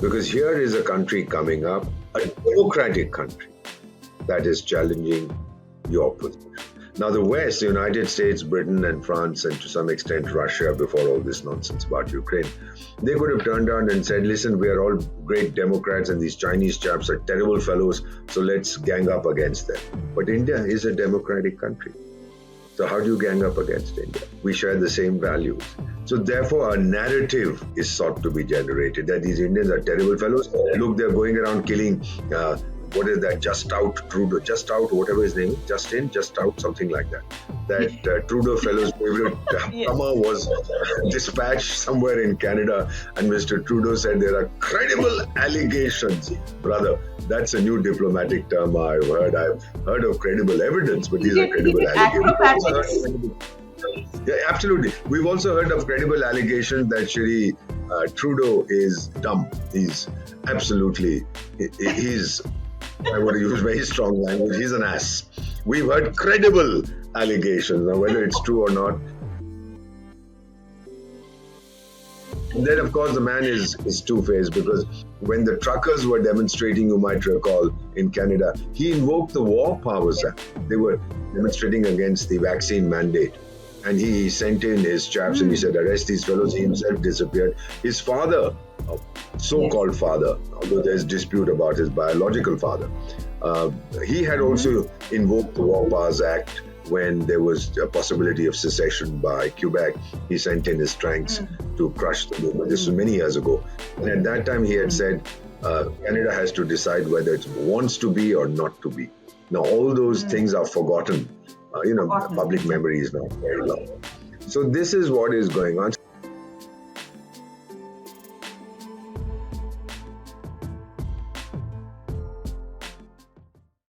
Because here is a country coming up, a democratic country, that is challenging your position. Now, the West, the United States, Britain, and France, and to some extent Russia, before all this nonsense about Ukraine, they could have turned around and said, listen, we are all great Democrats and these Chinese chaps are terrible fellows, so let's gang up against them. But India is a democratic country. So how do you gang up against India? We share the same values. So therefore, a narrative is sought to be generated that these Indians are terrible fellows. Look, they're going around killing, what is that, just out Trudeau, just out, whatever his name is, just in, just out, something like that. That Trudeau fellow's favorite plumber was dispatched somewhere in Canada, and Mr. Trudeau said there are credible allegations. Brother, that's a new diplomatic term I've heard. I've heard of credible evidence, but these are credible allegations. Yeah, absolutely. We've also heard of credible allegations that Shri Trudeau is dumb. He's absolutely, he's, I would use very strong language, he's an ass. We've heard credible allegations. Now, whether it's true or not, and then, of course, the man is two-faced, because when the truckers were demonstrating, you might recall, in Canada, he invoked the War Powers Act. They were demonstrating against the vaccine mandate. And he sent in his chaps and he said, arrest these fellows. He himself disappeared. His father, so-called father, although there's dispute about his biological father, he had also invoked the War Powers Act when there was a possibility of secession by Quebec. He sent in his tanks to crush the movement. This was many years ago. And at that time, he had said, Canada has to decide whether it wants to be or not to be. Now, all those things are forgotten. Public memory is not very long. So this is what is going on.